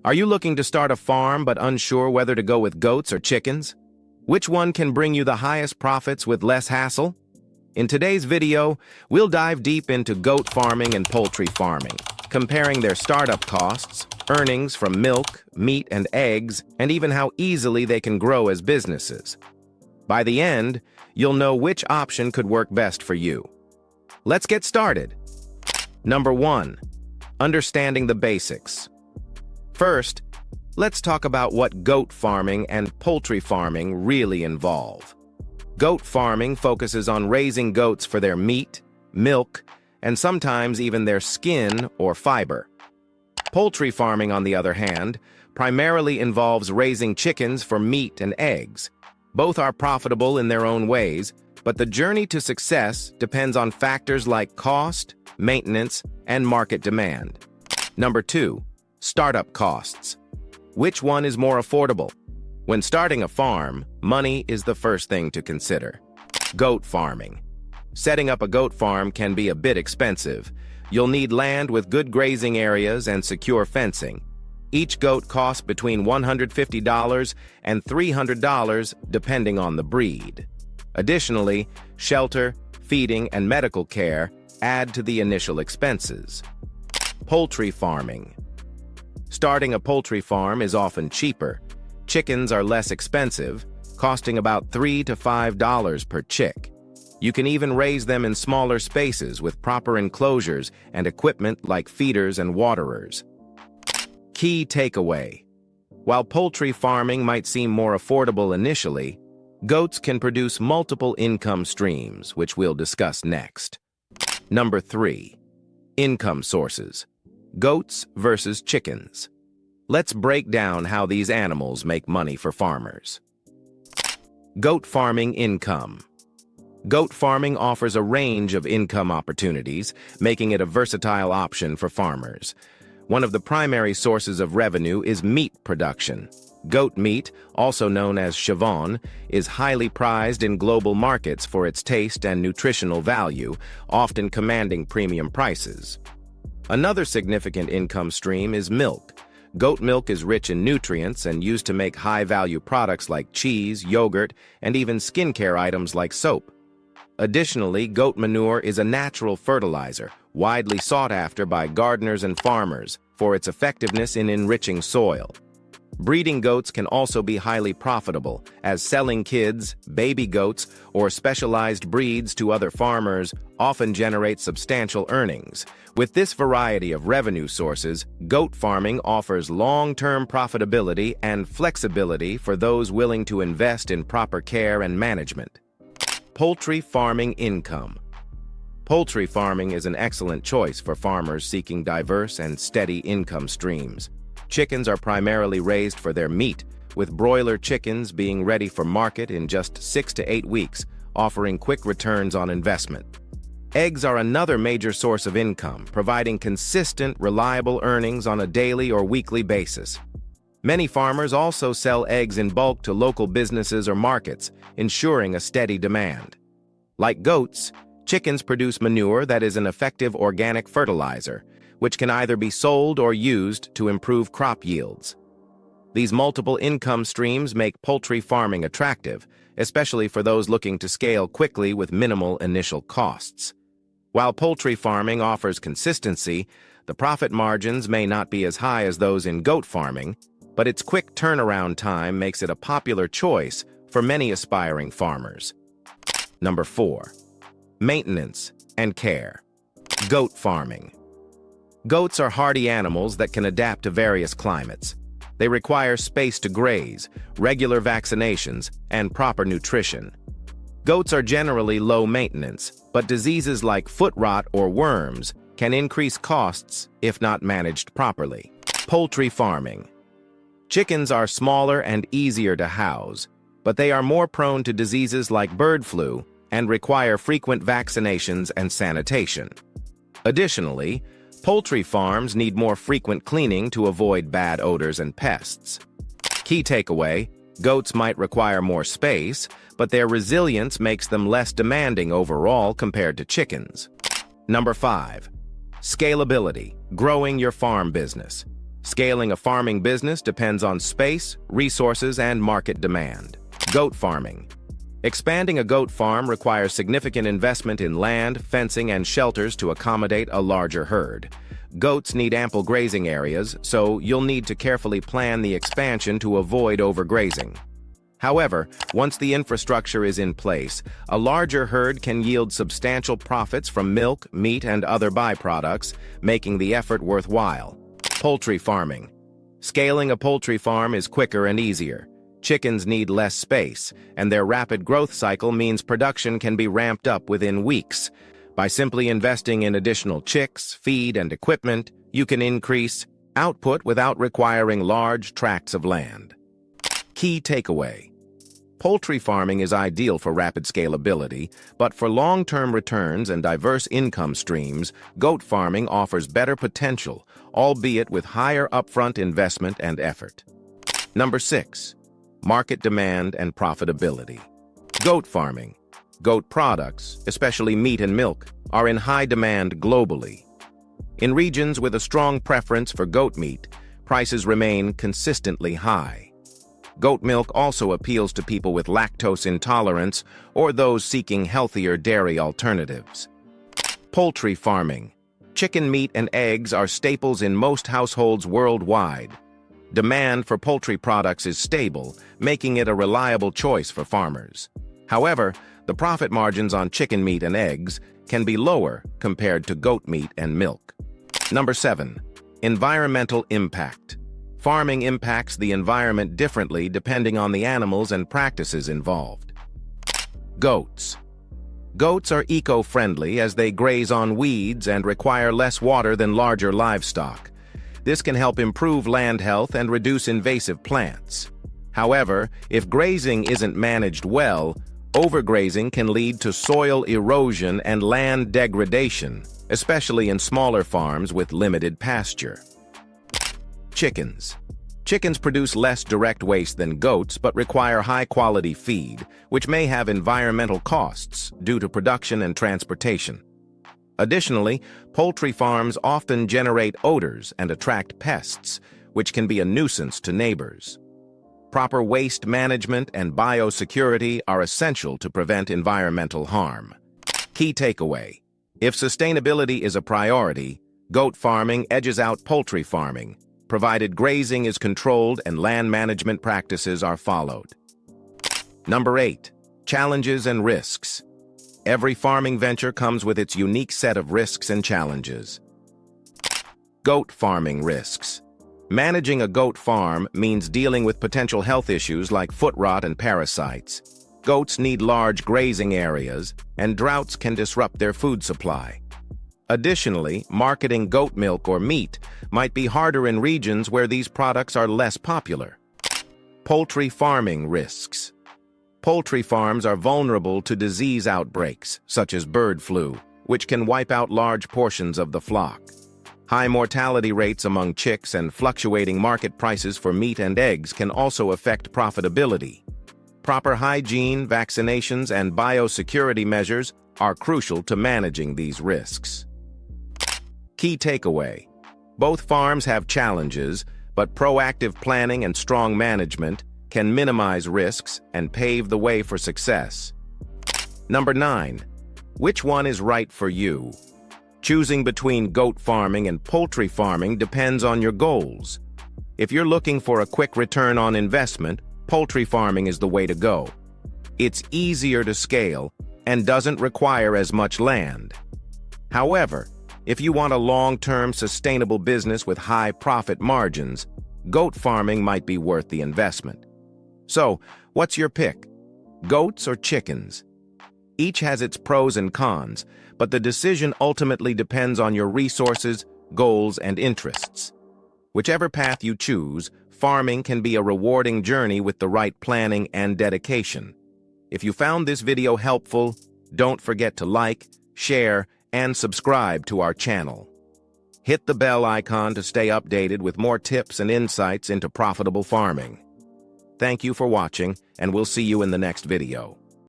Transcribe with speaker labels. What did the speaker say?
Speaker 1: Are you looking to start a farm but unsure whether to go with goats or chickens? Which one can bring you the highest profits with less hassle? In today's video, we'll dive deep into goat farming and poultry farming, comparing their startup costs, earnings from milk, meat, and eggs, and even how easily they can grow as businesses. By the end, you'll know which option could work best for you. Let's get started. Number 1. Understanding the basics. First, let's talk about what goat farming and poultry farming really involve. Goat farming focuses on raising goats for their meat, milk, and sometimes even their skin or fiber. Poultry farming, on the other hand, primarily involves raising chickens for meat and eggs. Both are profitable in their own ways, but the journey to success depends on factors like cost, maintenance, and market demand. Number 2. Startup costs. Which one is more affordable? When starting a farm, money is the first thing to consider. Goat farming. Setting up a goat farm can be a bit expensive. You'll need land with good grazing areas and secure fencing. Each goat costs between $150 and $300 depending on the breed. Additionally, shelter, feeding, and medical care add to the initial expenses. Poultry farming. Starting a poultry farm is often cheaper. Chickens are less expensive, costing about $3 to $5 per chick. You can even raise them in smaller spaces with proper enclosures and equipment like feeders and waterers. Key takeaway. While poultry farming might seem more affordable initially, goats can produce multiple income streams, which we'll discuss next. Number 3. Income sources. Goats versus chickens. Let's break down how these animals make money for farmers. Goat farming income. Goat farming offers a range of income opportunities, making it a versatile option for farmers. One of the primary sources of revenue is meat production. Goat meat, also known as chevon, is highly prized in global markets for its taste and nutritional value, often commanding premium prices. Another significant income stream is milk. Goat milk is rich in nutrients and used to make high-value products like cheese, yogurt, and even skincare items like soap. Additionally, goat manure is a natural fertilizer, widely sought after by gardeners and farmers for its effectiveness in enriching soil. Breeding goats can also be highly profitable, as selling kids, baby goats, or specialized breeds to other farmers often generates substantial earnings. With this variety of revenue sources, goat farming offers long-term profitability and flexibility for those willing to invest in proper care and management. Poultry farming income. Poultry farming is an excellent choice for farmers seeking diverse and steady income streams. Chickens are primarily raised for their meat, with broiler chickens being ready for market in just 6 to 8 weeks, offering quick returns on investment. Eggs are another major source of income, providing consistent, reliable earnings on a daily or weekly basis. Many farmers also sell eggs in bulk to local businesses or markets, ensuring a steady demand. Like goats, chickens produce manure that is an effective organic fertilizer, which can either be sold or used to improve crop yields. These multiple income streams make poultry farming attractive, especially for those looking to scale quickly with minimal initial costs. While poultry farming offers consistency, the profit margins may not be as high as those in goat farming, but its quick turnaround time makes it a popular choice for many aspiring farmers. Number 4. Maintenance and care. Goat farming. Goats are hardy animals that can adapt to various climates. They require space to graze, regular vaccinations, and proper nutrition. Goats are generally low maintenance, but diseases like foot rot or worms can increase costs if not managed properly. Poultry farming. Chickens are smaller and easier to house, but they are more prone to diseases like bird flu and require frequent vaccinations and sanitation. Additionally, poultry farms need more frequent cleaning to avoid bad odors and pests. Key takeaway: goats might require more space, but their resilience makes them less demanding overall compared to chickens. Number 5. Scalability, growing your farm business. Scaling a farming business depends on space, resources, and market demand. Goat farming. Expanding a goat farm requires significant investment in land, fencing, and shelters to accommodate a larger herd. Goats need ample grazing areas, so you'll need to carefully plan the expansion to avoid overgrazing. However, once the infrastructure is in place, a larger herd can yield substantial profits from milk, meat, and other byproducts, making the effort worthwhile. Poultry farming. Scaling a poultry farm is quicker and easier. Chickens need less space, and their rapid growth cycle means production can be ramped up within weeks. By simply investing in additional chicks, feed, and equipment, you can increase output without requiring large tracts of land. Key takeaway. Poultry farming is ideal for rapid scalability, but for long-term returns and diverse income streams, goat farming offers better potential, albeit with higher upfront investment and effort. Number 6. Market demand and profitability. Goat farming. Goat products, especially meat and milk, are in high demand globally. In regions with a strong preference for goat meat, prices remain consistently high. Goat milk also appeals to people with lactose intolerance or those seeking healthier dairy alternatives. Poultry farming. Chicken meat and eggs are staples in most households worldwide. Demand for poultry products is stable, making it a reliable choice for farmers. However, the profit margins on chicken meat and eggs can be lower compared to goat meat and milk. Number 7. Environmental impact. Farming impacts the environment differently depending on the animals and practices involved. Goats. Goats are eco-friendly as they graze on weeds and require less water than larger livestock. This can help improve land health and reduce invasive plants. However, if grazing isn't managed well, overgrazing can lead to soil erosion and land degradation, especially in smaller farms with limited pasture. Chickens. Chickens produce less direct waste than goats but require high-quality feed, which may have environmental costs due to production and transportation. Additionally, poultry farms often generate odors and attract pests, which can be a nuisance to neighbors. Proper waste management and biosecurity are essential to prevent environmental harm. Key takeaway. If sustainability is a priority, goat farming edges out poultry farming, provided grazing is controlled and land management practices are followed. Number 8. Challenges and risks. Every farming venture comes with its unique set of risks and challenges. Goat farming risks. Managing a goat farm means dealing with potential health issues like foot rot and parasites. Goats need large grazing areas, and droughts can disrupt their food supply. Additionally, marketing goat milk or meat might be harder in regions where these products are less popular. Poultry farming risks. Poultry farms are vulnerable to disease outbreaks, such as bird flu, which can wipe out large portions of the flock. High mortality rates among chicks and fluctuating market prices for meat and eggs can also affect profitability. Proper hygiene, vaccinations, and biosecurity measures are crucial to managing these risks. Key takeaway. Both farms have challenges, but proactive planning and strong management can minimize risks and pave the way for success. Number 9. Which one is right for you? Choosing between goat farming and poultry farming depends on your goals. If you're looking for a quick return on investment, poultry farming is the way to go. It's easier to scale and doesn't require as much land. However, if you want a long-term sustainable business with high profit margins, goat farming might be worth the investment. So, what's your pick? Goats or chickens? Each has its pros and cons, but the decision ultimately depends on your resources, goals, and interests. Whichever path you choose, farming can be a rewarding journey with the right planning and dedication. If you found this video helpful, don't forget to like, share, and subscribe to our channel. Hit the bell icon to stay updated with more tips and insights into profitable farming. Thank you for watching, and we'll see you in the next video.